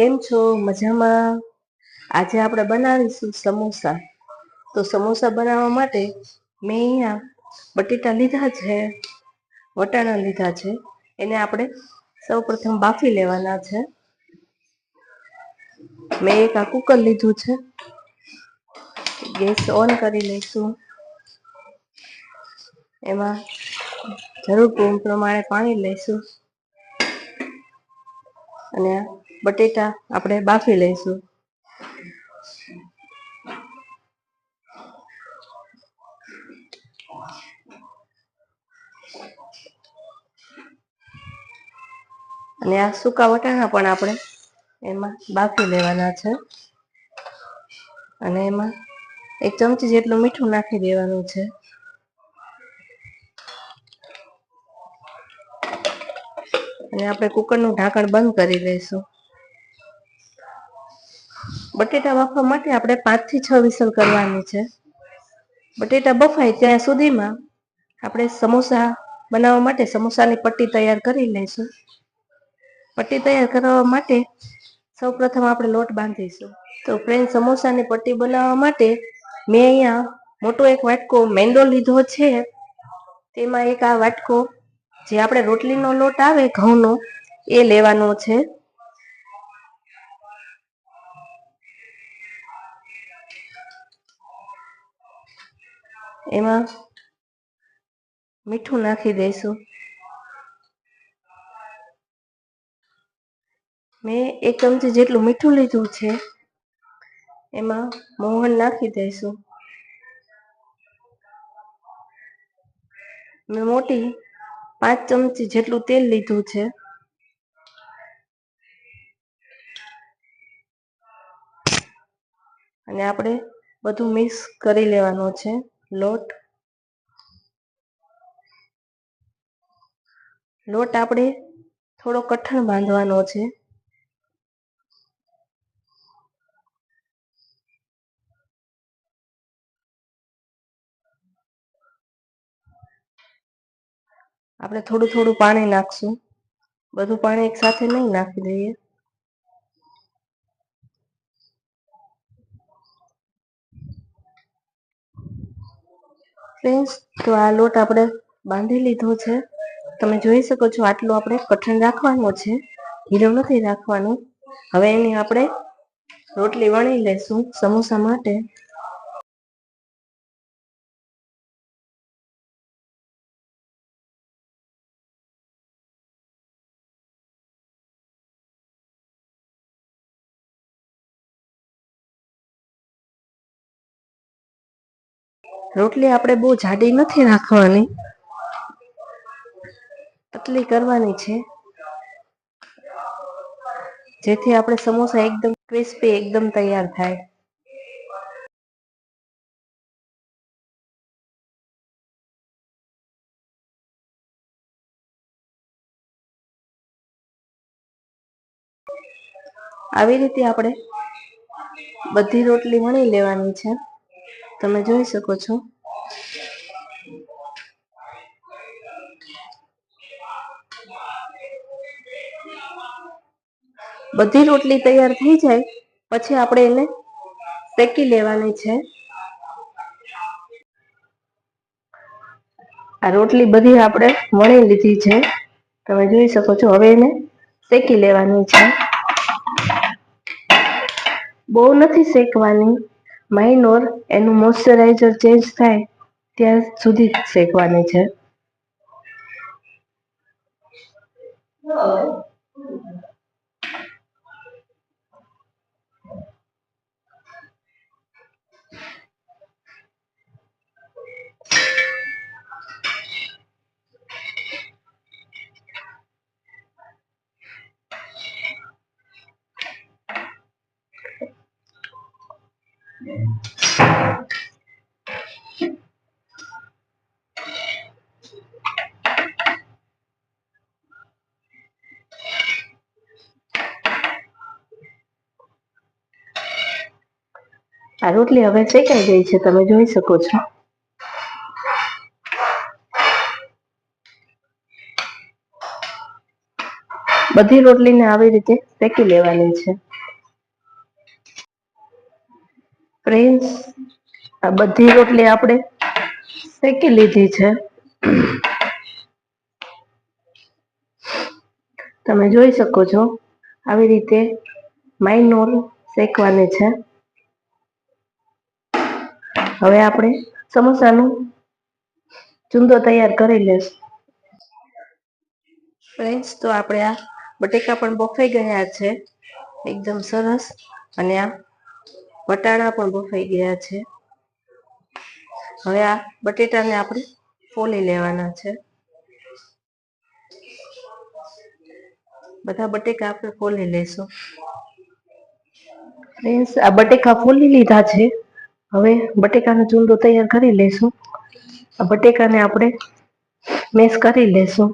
કેમ છો? મજામાં? આજે આપણે બનાવીશું સમોસા. તો સમોસા બનાવવા માટે મેં અહીંયા બટેટા લીધા છે, વટાણા લીધા છે. એને આપણે સૌપ્રથમ બાફી લેવાના છે. મેં એક આ કુકર લીધું છે. ગેસ ઓન કરી લઈશું. એમાં જરૂર પ્રમાણે પાણી લઈશું અને બટેટા આપણે બાફી લઈશું. અને આ સૂકા વટાણા પણ આપણે એમાં બાફી લેવાના છે. અને એમાં 1 ચમચી જેટલું મીઠું નાખી દેવાનું છે. અને આપણે કુકરનું ઢાંકણ બંધ કરી દઈશું. બટેટા બાફવા માટે આપણે 5 થી 6 વિસલ કરવાની છે. બટેટા બફાય ત્યાં સુધીમાં આપણે સમોસા બનાવવા માટે સમોસાની પટ્ટી તૈયાર કરી લઈશું. પટ્ટી તૈયાર કરવા માટે સૌપ્રથમ આપણે લોટ બાંધીશું. તો ફ્રેન્ડ, સમોસાની પટ્ટી બનાવવા માટે મેં અહીંયા મોટો એક વાટકો મેંદો લીધો છે. તેમાં એક આ વાટકો જે આપણે રોટલીનો લોટ આવે ઘઉંનો એ લેવાનો છે. એમાં મીઠું નાખી દઈશું. મેં 1 ચમચી જેટલું મીઠું લીધું છે. એમાં મોહન નાખી દઈશું. મેં મોટી 5 ચમચી જેટલું તેલ લીધું છે. અને આપણે બધું મિક્સ કરી લેવાનો છે લોટ આપણે થોડો કઠણ બાંધવાનો છે. આપણે થોડું થોડું પાણી નાખશું. બધું પાણી એક સાથે નહીં નાખી દઈએ. ફ્રેન્ડ્સ, તો આ લોટ આપણે બાંધી લીધો છે. તમે જોઈ શકો છો આટલું આપણે કઠણ રાખવાનો છે, ઢીલો નથી રાખવાનો. હવે એની આપણે રોટલી વણી લઈશું સમોસા માટે. રોટલી આપણે બહુ જાડી નથી રાખવાની, પતલી કરવાની છે, જેથી આપણે સમોસા એકદમ ક્રિસ્પી એકદમ તૈયાર થાય. આવી રીતે આપણે બધી રોટલી વણી લેવાની છે. તમે જોઈ શકો છો. બધી રોટલી તૈયાર થઈ જાય પછી આપણે એને શેકી લેવાની છે. આ રોટલી બધી આપણે વણી લીધી છે. તમે જોઈ શકો છો. હવે એને શેકી લેવાની છે. બહુ નથી શેકવાની, માઇનોર એનું મોઇશ્ચરાઇઝર ચેન્જ થાય ત્યાં સુધી શેકવાની છે. આ રોટલી હવે શેકાઈ ગઈ છે. તમે જોઈ શકો છો. બધી રોટલીને આવી રીતે શેકી લેવાની છે. ફ્રેન્ડ્સ, આ બધી રોટલી આપણે શેકી લીધી છે. તમે જોઈ શકો છો આવી રીતે માઇનોર શેકવાની છે. હવે આપણે સમોસાનું ચૂંદો તૈયાર કરી લેશું. ફ્રેન્ડ્સ, તો આપણે આ બટેકા પણ બફાઈ ગયા છે એકદમ સરસ, અને આ વટાણા પણ બફાઈ ગયા છે. હવે આ બટેટાને આપણે ફોલી લેવાના છે. બધા બટેકા આપણે ફોલી લેશું. ફ્રેન્ડ્સ, આ બટેકા ફોલી લીધા છે. હવે બટેકાનો ચૂંદો તૈયાર કરી લેશું. આ બટેકાને આપણે મેશ કરી લેશું.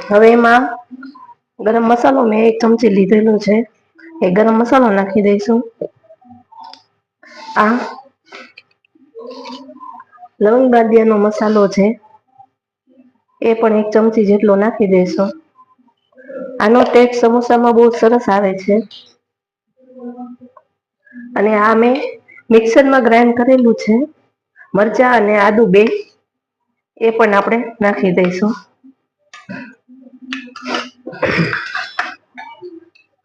હવે એમાં ગરમ મસાલો મેં 1 ચમચી લીધેલો છે, એ ગરમ મસાલો નાખી દઈશું. આ લવંગ બાદિયાનો મસાલો છે, એ પણ 1 ચમચી જેટલો નાખી દઈશું. આનો ટેસ્ટ સમોસામાં બહુ સરસ આવે છે. અને આ મેં મિક્સરમાં ગ્રાઇન્ડ કરેલું છે. મરચાં અને આદુ બે એ પણ આપણે નાખી દઈશું.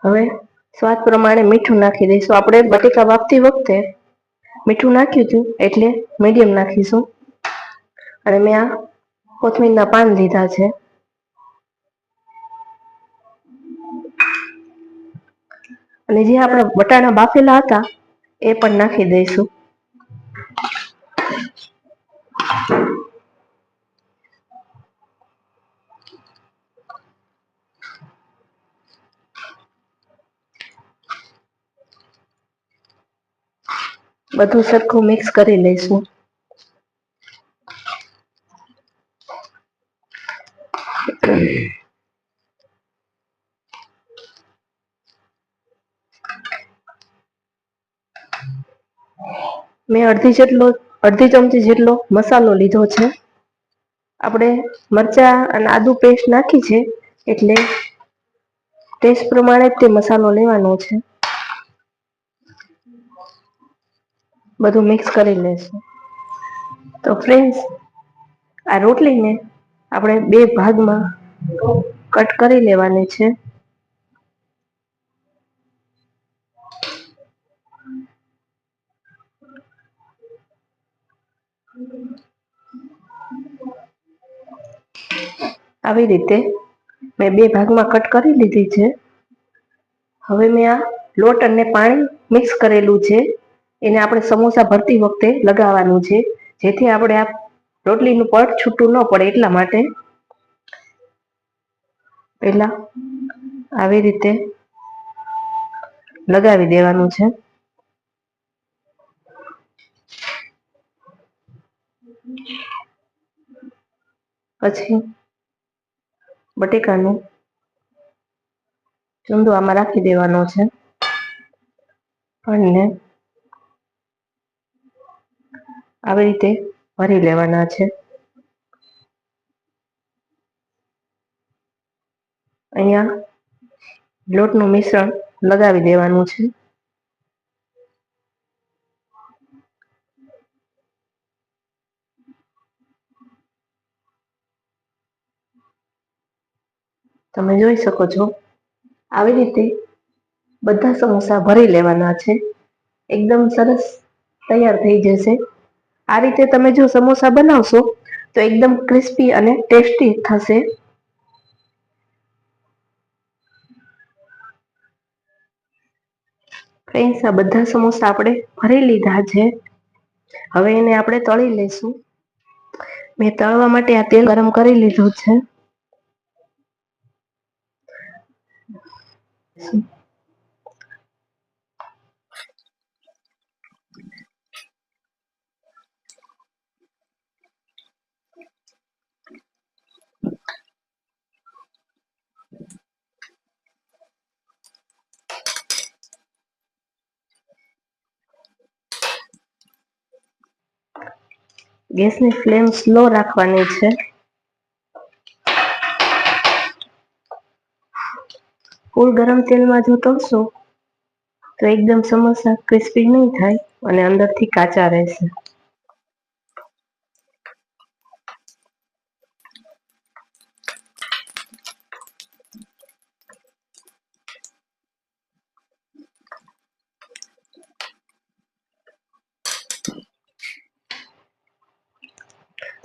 હવે સ્વાદ પ્રમાણે મીઠું નાખી દઈશું. આપણે બટેકા બાફતી વખતે મીઠું નાખ્યું હતું, એટલે મીડિયમ નાખીશું. અને મેં આ કોથમીરના પાન લીધા છે. અને જે આપણે વટાણા બાફેલા હતા એ પણ નાખી દઈશું. બધું સરખું મિક્સ કરી લઈશું. મેં અડધી ચમચી જેટલો મસાલો લીધો છે. આપણે મરચાં અને આદુ પેસ્ટ નાખી છે, એટલે ટેસ્ટ પ્રમાણે તે મસાલો લેવાનો છે. બધું મિક્સ કરી લેશું. તો ફ્રેન્ડ્સ, આ રોટલીને આપણે 2 ભાગમાં કટ કરી લેવાની છે. આવી રીતે મેં 2 ભાગમાં કટ કરી લીધી છે. હવે મેં આ લોટ અને પાણી મિક્સ કરેલું છે, એને આપણે સમોસા ભરતી વખતે લગાવવાનું છે, જેથી આપણે આ રોટલીનું પડ છૂટું ન પડે એટલા માટે. પહેલા આવી રીતે લગાવી દેવાનું છે. પછી બટેકાનું ચૂંદો આમાં રાખી દેવાનો છે અને આવી રીતે ભરી લેવાના છે. અહીંયા લોટનું મિશ્રણ લગાવી દેવાનું છે. તમે જોઈ શકો છો આવી રીતે બધા સમોસા ભરી લેવાના છે. એકદમ સરસ તૈયાર થઈ જશે. આ રીતે તમે જો સમોસા બનાવશો તો એકદમ ક્રિસ્પી અને ટેસ્ટી થશે. ફ્રેન્ડ્સ, આ બધા સમોસા આપણે ભરી લીધા છે. હવે એને આપણે તળી લઈશું. મેં તળવા માટે આ તેલ ગરમ કરી લીધું છે. ગેસની ફ્લેમ સ્લો રાખવાની છે. ફૂલ ગરમ તેલમાં જો તળશો તો એકદમ સમોસા ક્રિસ્પી નહીં થાય અને અંદરથી કાચા રહેશે.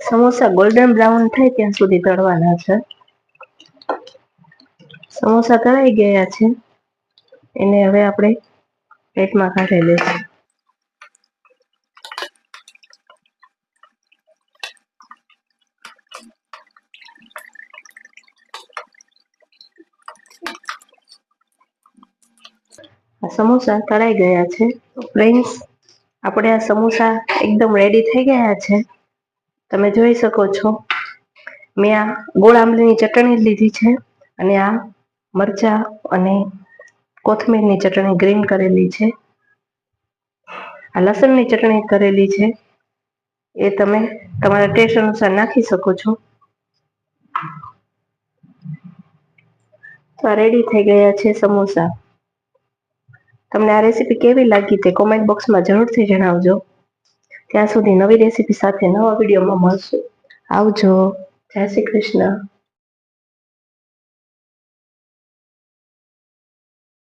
સમોસા ગોલ્ડન બ્રાઉન થાય ત્યાં સુધી તળવાના છે. સમોસા તળાઈ ગયા છે, એને હવે આપણે પ્લેટમાં કાઢી લઈશું. સમોસા તળાઈ ગયા છે. ફ્રેન્ડ્સ, આપણે આ સમોસા એકદમ રેડી થઈ ગયા છે. તમે જોઈ શકો છો, મેં આ ગોળ આંબલીની ચટણી લીધી છે અને આ મરચા અને કોથમીરની ચટણી ગ્રીન કરેલી છે. આ લસણની ચટણી કરેલી છે, એ તમે તમારા ટેસ્ટ અનુસાર નાખી શકો છો. તો આ રેડી થઈ ગયા છે સમોસા. તમને આ રેસીપી કેવી લાગી તે કોમેન્ટ બોક્સમાં જરૂરથી જણાવજો. ત્યાં સુધી નવી રેસીપી સાથે નવા વિડીયોમાં મળશું. આવજો. જય શ્રી કૃષ્ણ.